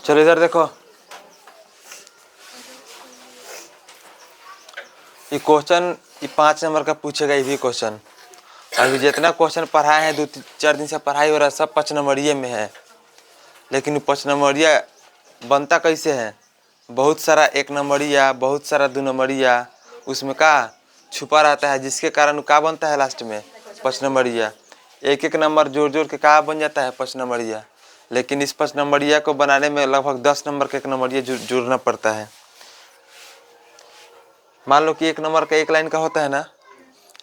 चलो इधर देखो, ये क्वेश्चन ये 5 नंबर का पूछेगा। ये भी क्वेश्चन अभी जितना क्वेश्चन पढ़ाए हैं 2-4 दिन से पढ़ाई हो रहा है सब 5 नंबरिए में है। लेकिन 5 नंबरिया बनता कैसे है? बहुत सारा 1 नंबरिया, बहुत सारा 2 नंबरिया उसमें का छुपा रहता है, जिसके कारण का बनता है लास्ट में 5 नंबरिया। एक एक नंबर जोड़ जोड़ के का बन जाता है 5 नंबरिया। लेकिन इस 5 नंबरिया को बनाने में लगभग 10 नंबर का 1 नंबरिया जोड़ना पड़ता है। मान लो कि 1 नंबर का 1 लाइन का होता है ना,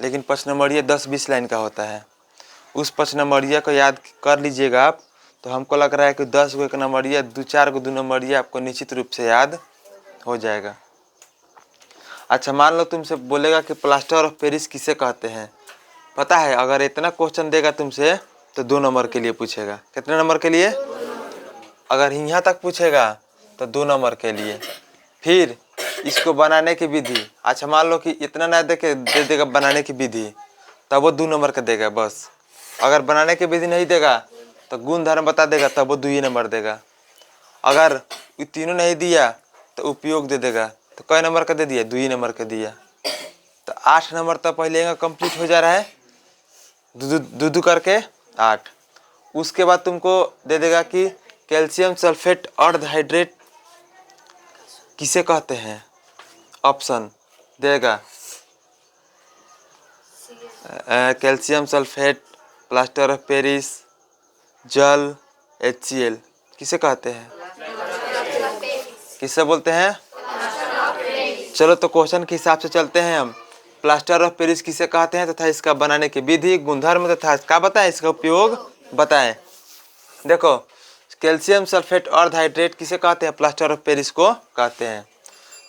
लेकिन 5 नंबरिया 10-20 लाइन का होता है। उस 5 नंबरिया को याद कर लीजिएगा आप, तो हमको लग रहा है कि 10 गो 1 नंबरिया 2-4 गो 2 नंबरिया आपको निश्चित रूप से याद हो जाएगा। अच्छा मान लो तुमसे बोलेगा कि प्लास्टर ऑफ पेरिस किसे कहते हैं, पता है? अगर इतना क्वेश्चन देगा तुमसे तो 2 नंबर के लिए पूछेगा। कितने नंबर के लिए? अगर यहाँ तक पूछेगा तो 2 नंबर के लिए। फिर इसको बनाने की विधि, अच्छा मान लो कि इतना ना दे देगा बनाने की विधि, तब वो 2 नंबर का देगा बस। अगर बनाने की विधि नहीं देगा तो गुण धर्म बता देगा, तब वो 2 ही नंबर देगा। अगर ये तीनों नहीं दिया तो उपयोग दे देगा, तो कई नंबर का दे दिया? 2 ही नंबर का दिया। तो 8 नंबर तो पहले कंप्लीट हो जा रहा है, दो करके 8। उसके बाद तुमको दे देगा कि कैल्शियम सल्फेट अर्धहाइड्रेट किसे कहते हैं, ऑप्शन देगा calcium sulphate, plaster of Paris, जल, HCl किसे कहते हैं? किसे बोलते हैं? चलो तो क्वेश्चन के हिसाब से चलते हैं हम। प्लास्टर ऑफ पेरिस किसे कहते हैं तथा इसका बनाने की विधि, गुणधर्म तथा इसका बताएं, इसका उपयोग बताएं। देखो कैल्शियम सल्फेट अर्धहाइड्रेट किसे कहते हैं? प्लास्टर ऑफ पेरिस को कहते हैं।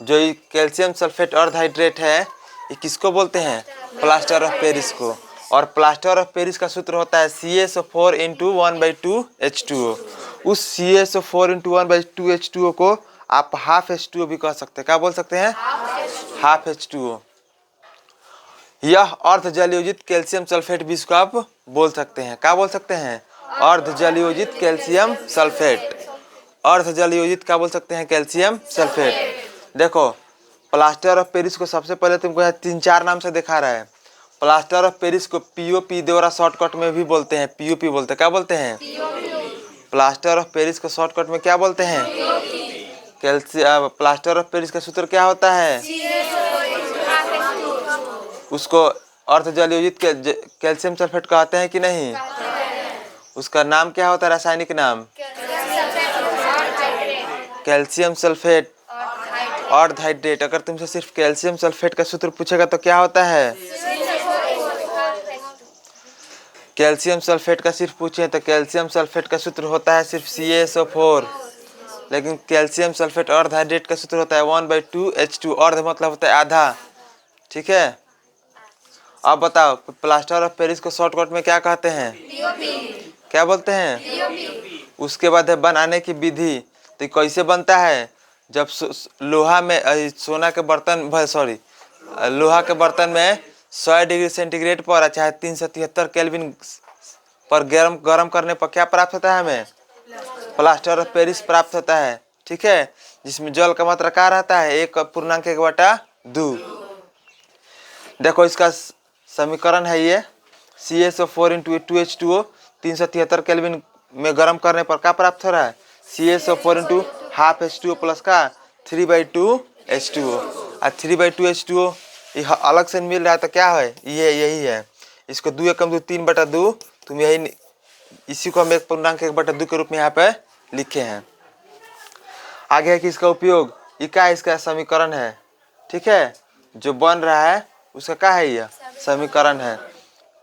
जो ये कैल्शियम सल्फेट अर्धहाइड्रेट है ये किसको बोलते हैं? प्लास्टर ऑफ पेरिस को। और प्लास्टर ऑफ पेरिस का सूत्र होता है CaSO4 × 1/2 H2O। उस CaSO4 × 1/2 H2O को आप हाफ H2O भी कह सकते हैं। क्या बोल सकते हैं? Half H2O। यह अर्ध जलयोजित कैल्शियम सल्फेट भी इसको आप बोल सकते हैं। क्या बोल सकते हैं? अर्ध जलयोजित कैल्शियम सल्फेट। अर्ध जलयोजित क्या बोल सकते हैं? Calcium sulphate. देखो प्लास्टर ऑफ पेरिस को सबसे पहले तुमको 3-4 नाम से दिखा रहा है। प्लास्टर ऑफ पेरिस को POP द्वारा शॉर्टकट में भी बोलते हैं, POP बोलते हैं। क्या बोलते हैं? प्लास्टर ऑफ पेरिस को शॉर्टकट में क्या बोलते हैं? कैल्शियम। प्लास्टर ऑफ पेरिस का सूत्र क्या होता है? उसको अर्ध जलयोजित कैल्शियम सल्फेट कहते हैं कि नहीं? उसका नाम क्या होता है, रासायनिक नाम? कैल्शियम सल्फेट अर्धहाइड्रेट। अगर तुमसे सिर्फ कैल्शियम सल्फेट का सूत्र पूछेगा तो क्या होता है? कैल्शियम सल्फेट का सिर्फ पूछे तो कैल्शियम सल्फेट का सूत्र होता है सिर्फ CaSO4। लेकिन कैल्शियम सल्फेट अर्धहाइड्रेट का सूत्र होता है 1/2 H2। अर्ध मतलब होता है आधा, ठीक है? अब बताओ प्लास्टर ऑफ पेरिस को शॉर्टकट में क्या कहते हैं? क्या बोलते हैं? उसके बाद है बनाने की विधि। तो कैसे बनता है? जब लोहा में सोना के बर्तन लोहा के बर्तन में 100 डिग्री सेंटीग्रेड पर चाहे 373 केल्विन पर गर्म करने पर क्या प्राप्त होता है हमें? प्लास्टर ऑफ पेरिस प्राप्त होता है, ठीक है? जिसमें जल का मात्रा क्या रहता है? 1/1/2। देखो इसका समीकरण है ये CaSO4 × 2H2O। 373 केल्विन में गर्म करने पर क्या प्राप्त हो रहा है? CaSO4 × हाफ H2O प्लस का 3/2 H2O। और 3/2 H2O ये अलग से मिल रहा है तो क्या है? ये यही है। इसको 2 एकम 2 3/2 तुम यही इसी को हम 1/1/2 के रूप में यहाँ पे लिखे हैं। आगे है कि इसका उपयोग, ये क्या है? इसका समीकरण है, ठीक है? जो बन रहा है उसका क्या है? यह समीकरण है।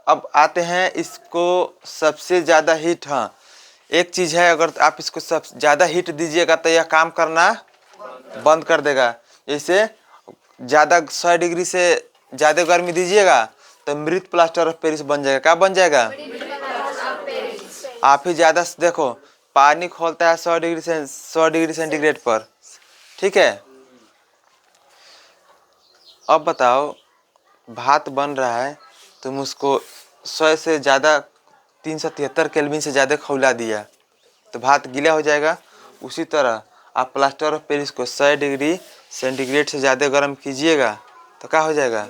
अब आते हैं इसको सबसे ज़्यादा हीट। हाँ एक चीज़ है, अगर आप इसको सब ज़्यादा हीट दीजिएगा तो यह काम करना बंद कर देगा। जैसे ज़्यादा 100 डिग्री से ज़्यादा गर्मी दीजिएगा तो मृत प्लास्टर ऑफ पेरिस बन जाएगा। क्या बन जाएगा? आप ही ज़्यादा देखो पानी खोलता है 100 डिग्री सेंटीग्रेड पर, ठीक है? अब बताओ भात बन रहा है, तुम उसको 100 से ज़्यादा 373 केल्विन से ज़्यादा खौला दिया तो भात गीला हो जाएगा। उसी तरह आप प्लास्टर ऑफ पेरिस को 100 डिग्री सेंटीग्रेड से ज़्यादा गर्म कीजिएगा तो क्या हो जाएगा,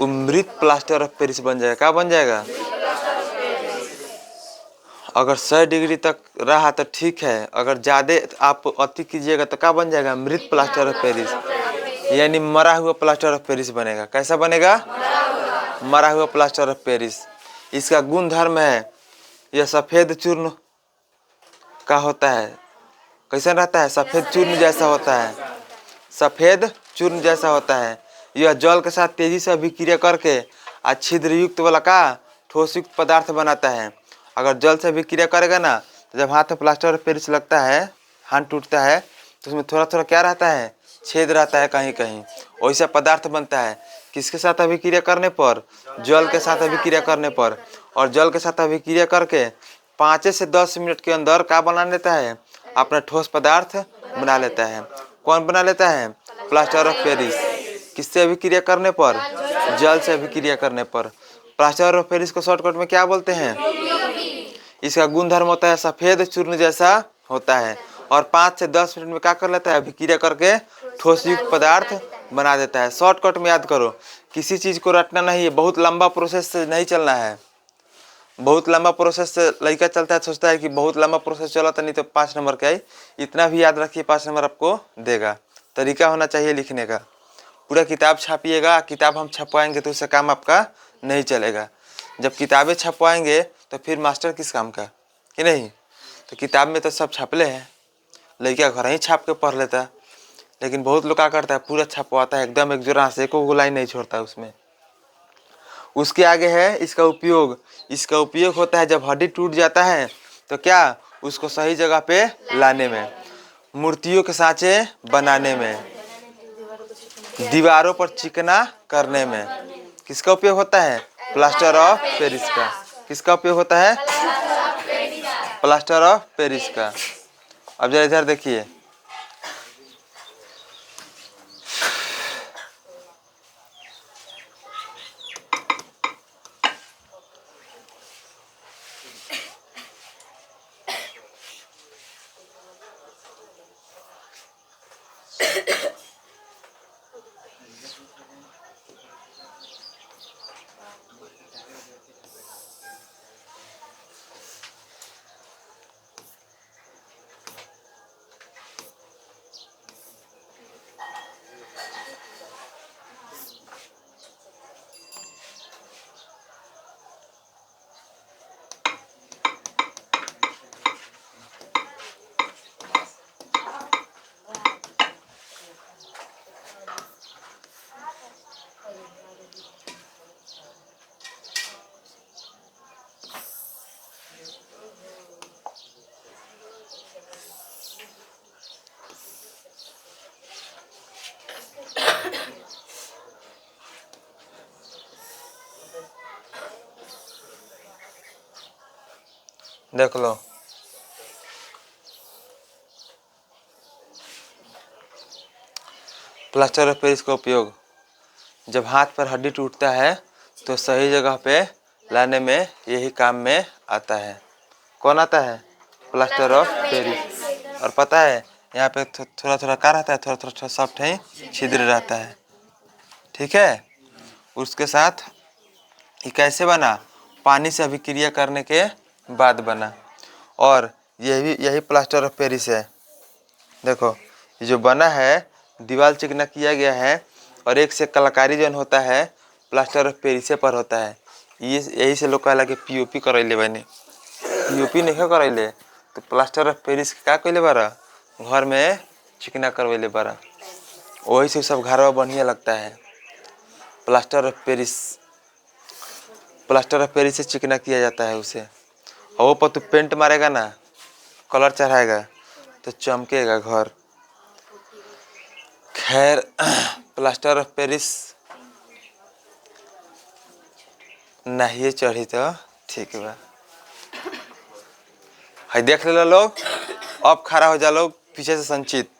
वो मृत प्लास्टर ऑफ पेरिस बन जाएगा। क्या बन जाएगा? अगर 100 डिग्री तक रहा तो ठीक है, अगर ज़्यादा आप अति कीजिएगा तो क्या बन जाएगा, मृत प्लास्टर ऑफ पेरिस, यानी मरा हुआ प्लास्टर ऑफ पेरिस बनेगा। कैसा बनेगा? मरा हुआ प्लास्टर ऑफ पेरिस। इसका गुण धर्म है, यह सफ़ेद चूर्ण का होता है। कैसा रहता है? सफ़ेद चूर्ण जैसा होता है, सफ़ेद चूर्ण जैसा होता है। यह जल के साथ तेजी से अभिक्रिया करके छिद्र युक्त वाला का ठोस युक्त पदार्थ बनाता है। अगर जल से अभिक्रिया करेगा ना तो जब हाथ में प्लास्टर ऑफ पेरिस लगता है, हाथ टूटता है तो उसमें थोड़ा थोड़ा क्या रहता है, छेद रहता है कहीं कहीं, वैसा पदार्थ बनता है। किसके साथ अभिक्रिया करने पर? जल के साथ अभिक्रिया करने पर। और जल के साथ अभिक्रिया करके 5 से 10 मिनट के अंदर क्या बना लेता है, अपना ठोस पदार्थ बना लेता है। कौन बना लेता है? Plaster of Paris. किससे अभिक्रिया करने पर? जल से अभिक्रिया करने पर। प्लास्टर ऑफ पेरिस को शॉर्टकट में क्या बोलते हैं? इसका गुण धर्म होता है सफ़ेद चूर्ण जैसा होता है और 5 से 10 मिनट में क्या कर लेता है, अभिक्रिया करके ठोस युक्त पदार्थ बना देता है। शॉर्टकट में याद करो, किसी चीज़ को रटना नहीं है, बहुत लंबा प्रोसेस से नहीं चलना है। बहुत लंबा प्रोसेस से लड़का चलता है, सोचता है कि बहुत लंबा प्रोसेस चला था, नहीं तो 5 नंबर का ही। इतना भी याद रखिए, 5 नंबर आपको देगा। तरीका होना चाहिए लिखने का। पूरा किताब छापिएगा, किताब हम छपवाएंगे तो उससे काम आपका नहीं चलेगा। जब किताबें छपवाएंगे तो फिर मास्टर किस काम का, कि नहीं? तो किताब में तो सब छपले हैं, लड़का घर ही छाप के पढ़ लेता। लेकिन बहुत लोग क्या करता है, पूरा छपवाता है एकदम एक जोरा से, एको लाइन नहीं छोड़ता उसमें। उसके आगे है इसका उपयोग। इसका उपयोग होता है जब हड्डी टूट जाता है तो क्या, उसको सही जगह पे लाने में, मूर्तियों के सांचे बनाने में, दीवारों पर चिकना करने में। किसका उपयोग होता है? प्लास्टर ऑफ पेरिस का। किसका उपयोग होता है? प्लास्टर ऑफ पेरिस का। अब जरा इधर देखिए, देख लो, प्लास्टर ऑफ पेरिस का उपयोग जब हाथ पर हड्डी टूटता है तो सही जगह पे लाने में यही काम में आता है। कौन आता है? Plaster of Paris. और पता है यहाँ पे थोड़ा थोड़ा क्या रहता है, थोड़ा थोड़ा सॉफ्ट है, छिद्र रहता है। ठीक है, उसके साथ ये कैसे बना? पानी से अभिक्रिया करने के बाद बना। और यही प्लास्टर ऑफ पेरिस है। देखो ये जो बना है, दीवार चिकना किया गया है और एक से कलाकारी जो होता है प्लास्टर ऑफ पेरिस पर होता है। ये यही से लोग कहला कि पीओपी करैले बने। पीओपी नहीं करैले तो प्लास्टर ऑफ पेरिस क्या कैले बारा, घर में चिकना करवैले बारा। वही से सब घर बढ़िया लगता है। Plaster of Paris, plaster of Paris से चिकना किया जाता है उसे। और वो पर तू पेंट मारेगा ना, कलर चढ़ाएगा तो चमकेगा घर। खैर प्लास्टर ऑफ पेरिस नहीं चढ़ी तो ठीक बा। है देख ले लोग, अब खड़ा हो जा लोग पीछे से संचित।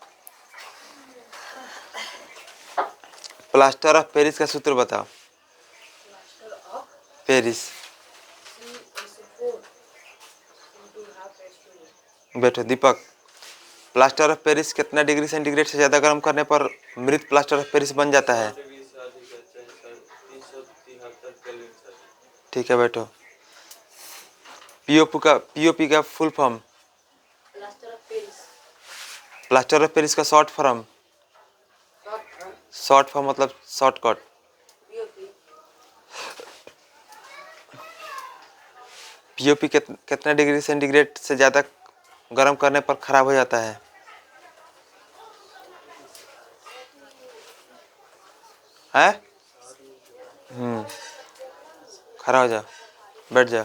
प्लास्टर ऑफ पेरिस का सूत्र बताओ। पेरिस बैठो दीपक, प्लास्टर ऑफ पेरिस कितना डिग्री सेंटीग्रेड से ज़्यादा गर्म करने पर मृत प्लास्टर ऑफ पेरिस बन जाता है? ठीक है बैठो। पीओपी का full form? Plaster of Paris का शॉर्ट फॉर्म मतलब शॉर्टकट। पीओपी कितना डिग्री सेंटीग्रेड से ज़्यादा गर्म करने पर खराब हो जाता है? हैं? खड़ा हो जाओ, बैठ जाओ।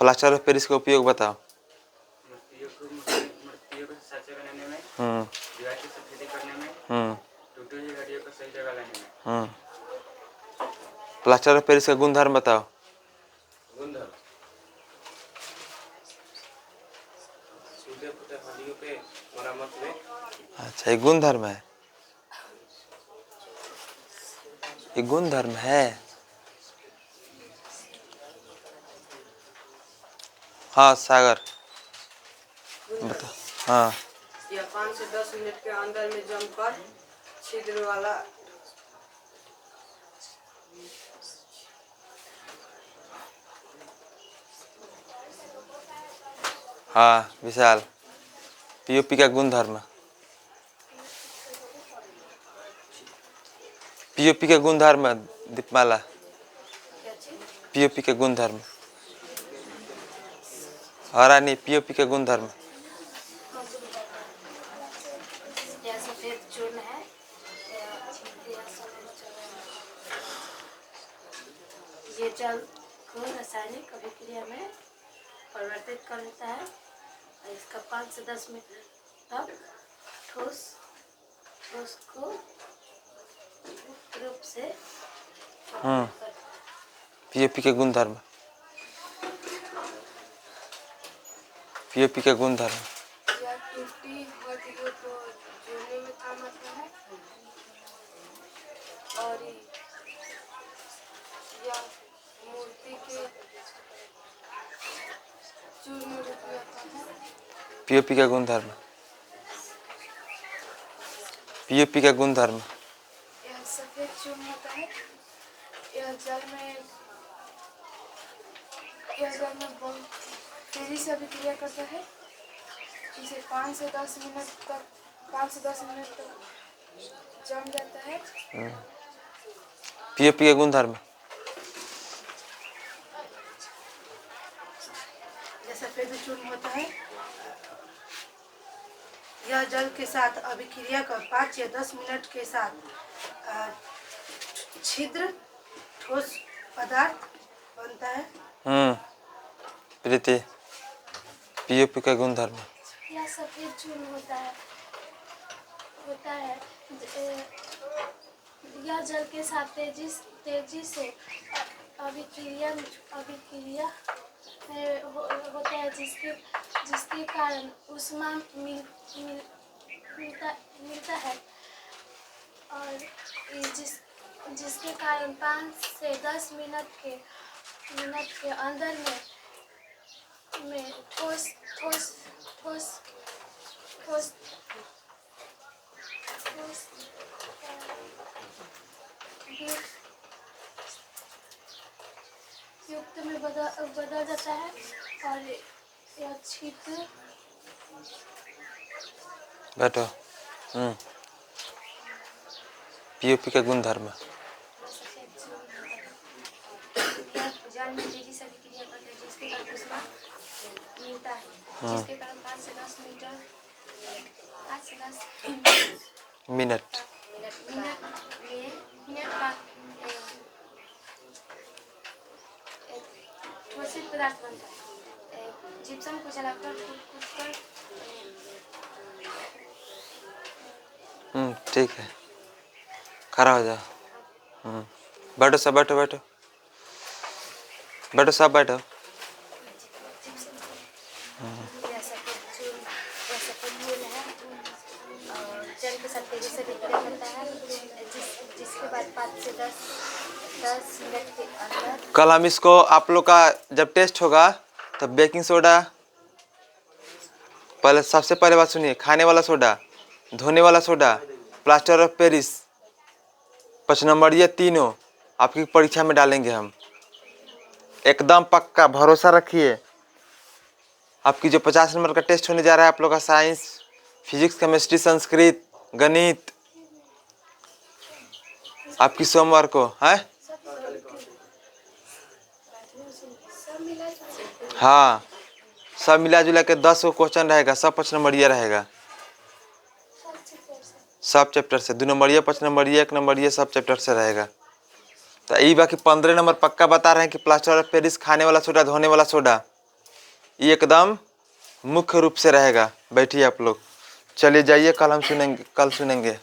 प्लास्टर ऑफ पेरिस का उपयोग बताओ। हम्म हम्म प्लास्टर ऑफ पेरिस का गुणधर्म बताओ। अच्छा, ये गुणधर्म है, ये गुणधर्म है। हाँ सागर बता। हाँ, यह 5 से 10 मिनट के अंदर में जमकर छिद्र वाला हाँ विशाल, पीओपी का गुणधर्म। पीओपी का गुणधर्म दीपमाला, पीओपी का गुणधर्म। और रानी, पीओपी का गुणधर्म। यह सफेद चूर्ण है। ये जल को रासायनिक अभिक्रिया में परिवर्तित कर देता है और इसका 5 से 10 मिनट तक ठोस को मुक्त रूप से पीओपी के गुणधर्म, पीओपी का गुणधर्म। या टूटी हड्डियों को जोड़ने में काम आता है और या मूर्ति के चूर्ण रूप में आता है। पीओपी का गुणधर्म, पीओपी का गुणधर्म। यह सफेद चूर्ण होता है। यह जल में बहुत तेजी से अभिक्रिया करता है। इसे 5 से 10 मिनट तक जम जाता है। पीओपी का गुणधर्म। यह सफेद चूर्ण होता है। यह जल के साथ अभिक्रिया कर 5 या 10 मिनट के साथ छिद्र ठोस पदार्थ बनता है। प्रीति, पीओपी का गुणधर्म। यह सफेद चूर्ण होता है यह जल के साथ तेजी से अभिक्रिया होता है जिसके कारण ऊष्मा मिलता है और जिसके कारण 5 से 10 मिनट के अंदर में ठोस युक्त में बदल जाता है और यह छिद्र बैठो। पीओपी का गुणधर्म। जल में तेजी से अभिक्रिया करते हैं जिसके कारण ऊष्मा मिलता है जिसके कारण 5 से 10 मिनट बाद ठोसित पदार्थ बनता है। जिप्सम को जलाकर कूटकर ठीक है, खड़ा हो जाओ। बैठो सब, बैठो बैठो बैठो सब बैठो। जल के साथ तेजी से अभिक्रिया करता है जिसके बाद 5 से 10 मिनट के अंदर कल हम इसको, आप लोग का जब टेस्ट होगा तब बेकिंग सोडा, पहले सबसे पहले बात सुनिए, खाने वाला सोडा, धोने वाला soda, plaster of Paris, 5 number, ये तीनों आपकी परीक्षा में डालेंगे हम, एकदम पक्का, भरोसा रखिए। आपकी जो 50 नंबर का टेस्ट होने जा रहा है आप लोग का, साइंस, फिजिक्स, केमिस्ट्री, संस्कृत, गणित, आपकी सोमवार को है। हाँ, सब मिला जुला के 10 क्वेश्चन रहेगा, सब 5 नंबर ये रहेगा, सब चैप्टर से 2 नंबर ये, 5 नंबर ये, 1 नंबर ये, सब चैप्टर से रहेगा। तो यही बाकी 15 नंबर पक्का बता रहे हैं कि प्लास्टर ऑफ पेरिस, खाने वाला सोडा, धोने वाला सोडा, ये एकदम मुख्य रूप से रहेगा। बैठिए आप लोग, चलिए जाइए, कल हम सुनेंगे, कल सुनेंगे।